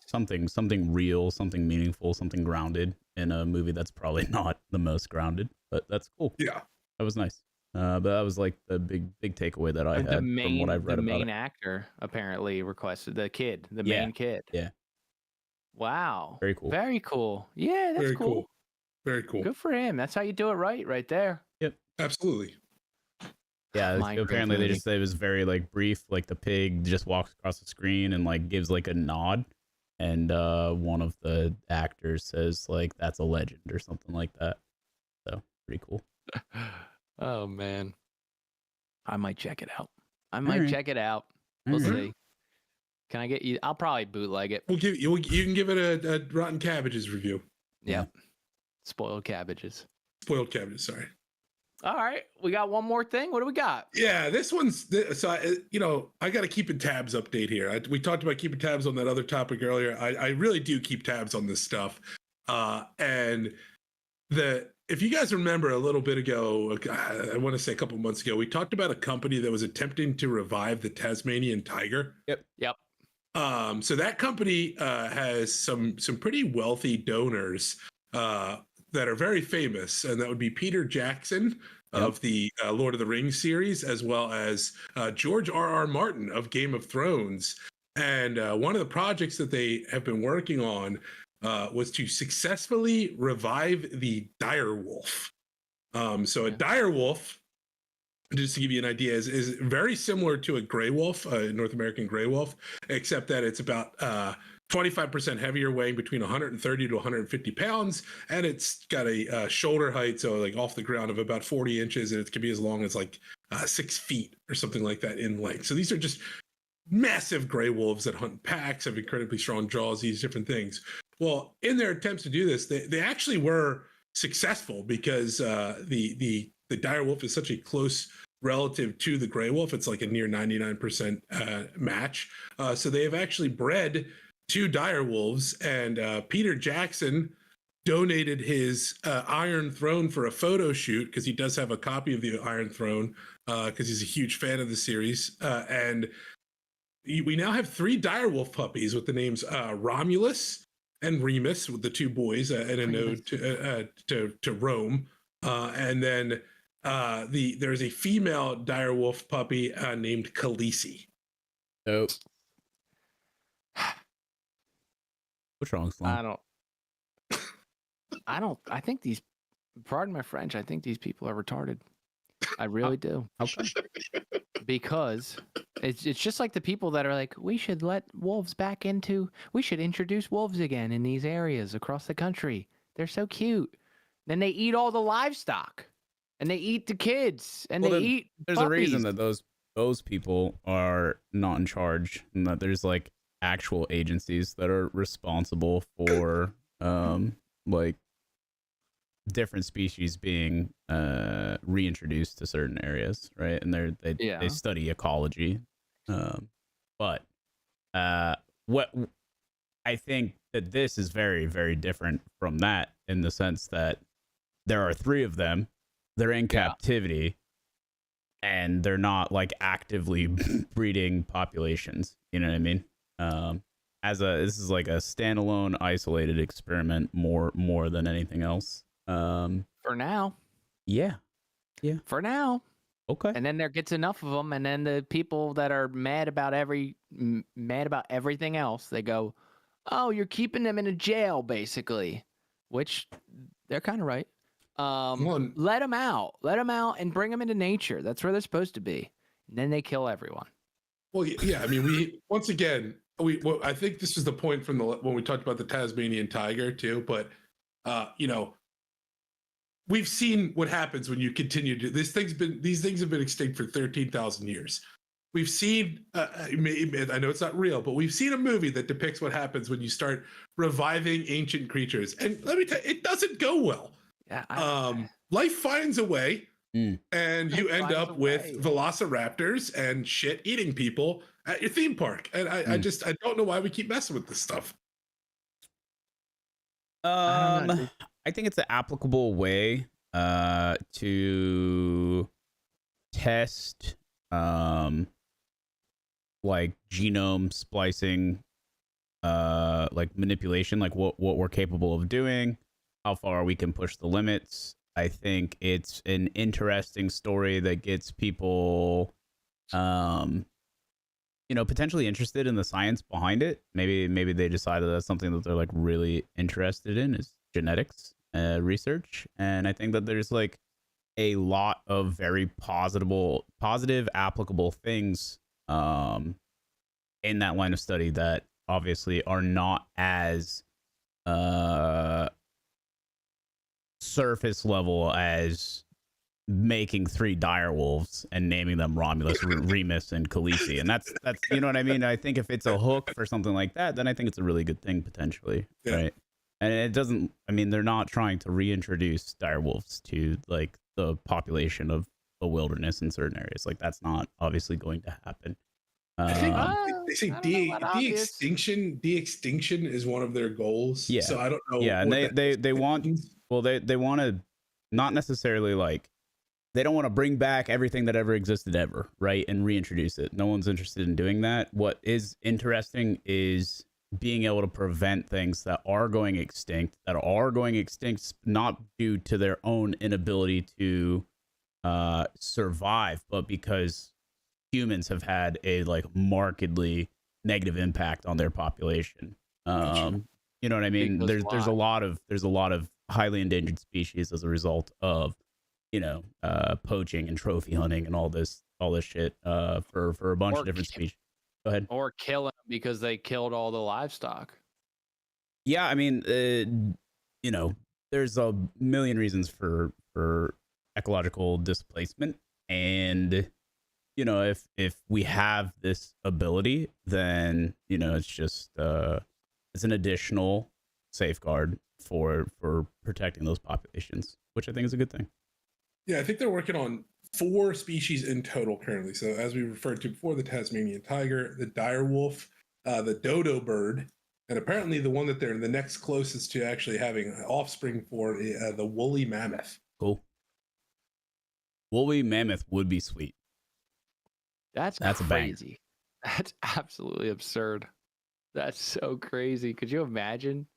something real, something meaningful, something grounded in a movie that's probably not the most grounded, but that's cool. Yeah, that was nice. But that was like the big takeaway that I had from what I've read about it. The main actor apparently requested the main kid. Yeah. Wow. Very cool. Very cool. Yeah, that's cool. Very cool. Good for him. That's how you do it right there. Yep. Absolutely. Yeah, apparently they just said it was very like brief, like the pig just walks across the screen and like gives like a nod, and one of the actors says like that's a legend or something like that. So pretty cool. Oh man. I might check it out. We'll see. Can I get you? I'll probably bootleg it. We'll give you can give it a Rotten Cabbages review. Yeah. Spoiled cabbages. Sorry. All right, we got one more thing. What do we got? Yeah, this one's so I got to Keepin Tabs update here. We talked about keeping tabs on that other topic earlier. I really do keep tabs on this stuff, and if you guys remember a little bit ago, I want to say a couple months ago, we talked about a company that was attempting to revive the Tasmanian Tiger. Yep. So that company has some pretty wealthy donors that are very famous, and that would be Peter Jackson of the Lord of the Rings series, as well as George R.R. Martin of Game of Thrones. And one of the projects that they have been working on was to successfully revive the dire wolf. So a dire wolf, just to give you an idea, is very similar to a gray wolf, a North American gray wolf, except that it's about 25% heavier, weighing between 130 to 150 pounds, and it's got a shoulder height, so like off the ground, of about 40 inches, and it can be as long as like 6 feet or something like that in length. So these are just massive gray wolves that hunt packs, have incredibly strong jaws, these different things. Well, in their attempts to do this, they actually were successful, because the dire wolf is such a close relative to the gray wolf. It's like a near 99% match. So they have actually bred 2 dire wolves, and Peter Jackson donated his Iron Throne for a photo shoot, because he does have a copy of the Iron Throne, because he's a huge fan of the series. And we now have 3 dire wolf puppies with the names Romulus and Remus, with the 2 boys, and a node to Rome. And then there's a female dire wolf puppy named Khaleesi. Oh. What's wrong, Sloan? I think these, pardon my French, I think these people are retarded. I really do. Okay. Because it's just like the people that are like, we should introduce wolves again in these areas across the country. They're so cute. Then they eat all the livestock, and they eat the kids, and they eat There's puppies. a reason that those people are not in charge, and that there's like actual agencies that are responsible for like different species being reintroduced to certain areas, right? And they study ecology. But what I think that this is very, very different from that, in the sense that there are 3 of them. They're in captivity, and they're not like actively breeding populations. You know what I mean? This is like a standalone, isolated experiment more than anything else. For now. Yeah. For now. Okay. And then there gets enough of them, and then the people that are mad about everything else, they go, "Oh, you're keeping them in a jail, basically," which they're kind of right. Let them out, and bring them into nature. That's where they're supposed to be. And then they kill everyone. Well, yeah. I mean, I think this is the point from when we talked about the Tasmanian Tiger too. But we've seen what happens when you continue to. These things have been extinct for 13,000 years. We've seen. I know it's not real, but we've seen a movie that depicts what happens when you start reviving ancient creatures. And let me tell you, it doesn't go well. Yeah. Life finds a way, and you end up with velociraptors and shit eating people at your theme park. And I don't know why we keep messing with this stuff. I think it's an applicable way to test like genome splicing, like manipulation, like what we're capable of doing, how far we can push the limits. I think it's an interesting story that gets people potentially interested in the science behind it. Maybe they decided that's something that they're like really interested in, is genetics research. And I think that there's like a lot of very positive applicable things in that line of study that obviously are not as surface level as making 3 dire wolves and naming them Romulus, Remus, and Khaleesi. And that's you know what I mean? I think if it's a hook for something like that, then I think it's a really good thing potentially, right? And it doesn't, I mean, they're not trying to reintroduce dire wolves to like the population of the wilderness in certain areas. Like that's not obviously going to happen. I think Um, they say I don't know about obvious. de-extinction is one of their goals. Yeah. So I don't know. yeah, and what they want, well, they want to not necessarily like, they don't want to bring back everything that ever existed ever, right, and reintroduce it. No one's interested in doing that. What is interesting is being able to prevent things that are going extinct not due to their own inability to survive, but because humans have had a like markedly negative impact on their population. You know what I mean? Because There's a lot of highly endangered species as a result of, you know, poaching and trophy hunting and all this shit for a bunch of different species. Go ahead. Or killing them because they killed all the livestock. Yeah, I mean, you know, there's a million reasons for ecological displacement, and you know, if we have this ability, then you know, it's just it's an additional safeguard for protecting those populations, which I think is a good thing. Yeah, I think they're working on 4 species in total currently. So as we referred to before, the Tasmanian tiger, the dire wolf, the dodo bird, and apparently the one that they're the next closest to actually having offspring for, the woolly mammoth. Cool. Woolly mammoth would be sweet. That's a banger. crazy. That's absolutely absurd. That's so crazy. Could you imagine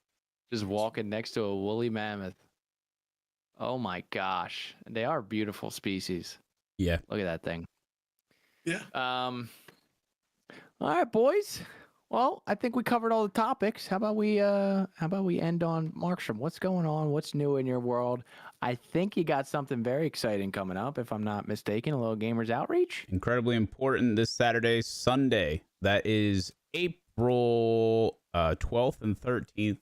just walking next to a woolly mammoth? Oh my gosh. They are beautiful species. Yeah. Look at that thing. Yeah. All right, boys. Well, I think we covered all the topics. How about we end on Markstrom? What's going on? What's new in your world? I think you got something very exciting coming up, if I'm not mistaken, a little Gamers Outreach. Incredibly important this Saturday, Sunday. That is April 12th and 13th.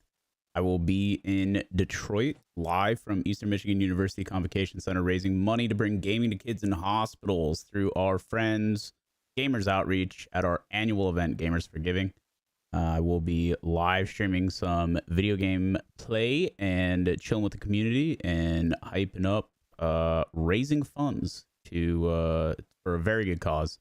I will be in Detroit, live from Eastern Michigan University Convocation Center, raising money to bring gaming to kids in hospitals through our friends Gamers Outreach at our annual event, Gamers for Giving. I will be live streaming some video game play and chilling with the community and hyping up, raising funds to for a very good cause,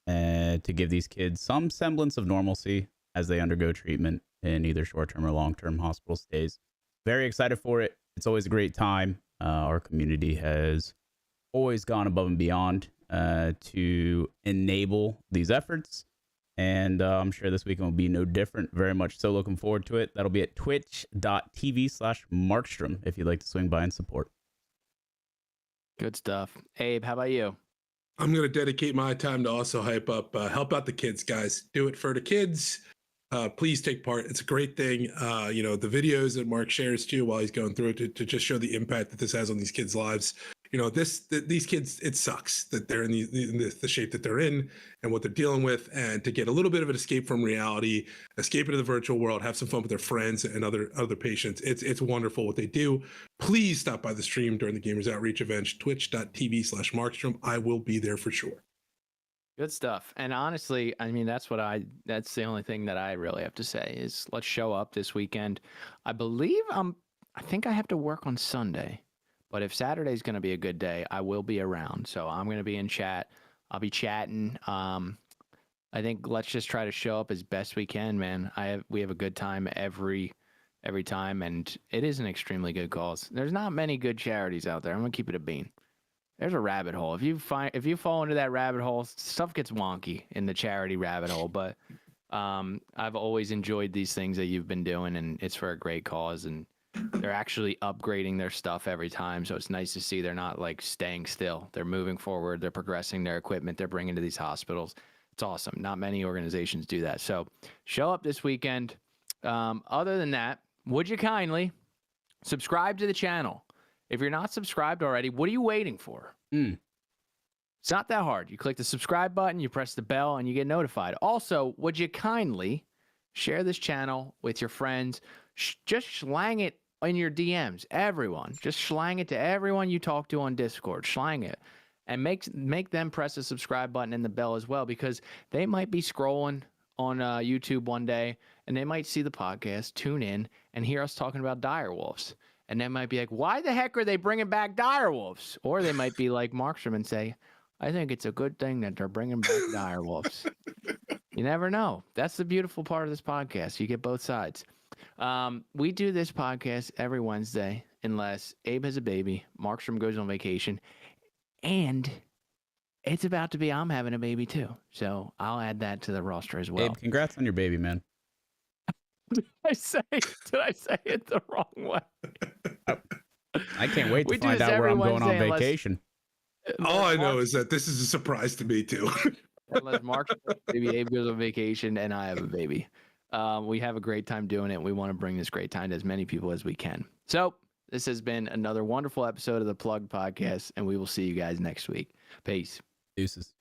and to give these kids some semblance of normalcy as they undergo treatment in either short-term or long-term hospital stays. Very excited for it. It's always a great time. Our community has always gone above and beyond to enable these efforts. And I'm sure this weekend will be no different. Very much so looking forward to it. That'll be at twitch.tv/Markstrom if you'd like to swing by and support. Good stuff. Abe, how about you? I'm going to dedicate my time to also help out the kids, guys. Do it for the kids. Please take part. It's a great thing. You know, the videos that Mark shares too while he's going through it to just show the impact that this has on these kids' lives. You know, these kids, it sucks that they're in the shape that they're in and what they're dealing with, and to get a little bit of an escape from reality, escape into the virtual world, have some fun with their friends and other patients. It's wonderful what they do. Please stop by the stream during the Gamers Outreach event, twitch.tv/Markstrom. I will be there for sure. Good stuff. And honestly, I mean, that's the only thing that I really have to say is let's show up this weekend. I think I have to work on Sunday, but if Saturday's going to be a good day, I will be around. So I'm going to be in chat. I'll be chatting. I think let's just try to show up as best we can, man. We have a good time every time, and it is an extremely good cause. There's not many good charities out there. I'm going to keep it a bean. There's a rabbit hole. If you fall into that rabbit hole, stuff gets wonky in the charity rabbit hole. But I've always enjoyed these things that you've been doing, and it's for a great cause. And they're actually upgrading their stuff every time, so it's nice to see they're not like staying still. They're moving forward. They're progressing their equipment. They're bringing to these hospitals. It's awesome. Not many organizations do that. So show up this weekend. Other than that, would you kindly subscribe to the channel? If you're not subscribed already, what are you waiting for? It's not that hard. You click the subscribe button, you press the bell, and you get notified. Also, would you kindly share this channel with your friends? Just slang it in your DMs. Everyone. Just slang it to everyone you talk to on Discord. Slang it. And make them press the subscribe button and the bell as well, because they might be scrolling on YouTube one day, and they might see the podcast, tune in, and hear us talking about dire wolves. And they might be like, why the heck are they bringing back direwolves? Or they might be like Markstrom and say, I think it's a good thing that they're bringing back direwolves. You never know. That's the beautiful part of this podcast. You get both sides. We do this podcast every Wednesday unless Abe has a baby, Markstrom goes on vacation, and it's about to be I'm having a baby too. So I'll add that to the roster as well. Abe, congrats on your baby, man. Did I say it the wrong way? I can't wait to We do find this out where every I'm going on Wednesday unless- vacation. All I know is that this is a surprise to me too. Unless Mark, maybe Abe goes on vacation and I have a baby. We have a great time doing it. We want to bring this great time to as many people as we can. So this has been another wonderful episode of the Plug Podcast, and we will see you guys next week. Peace. Deuces.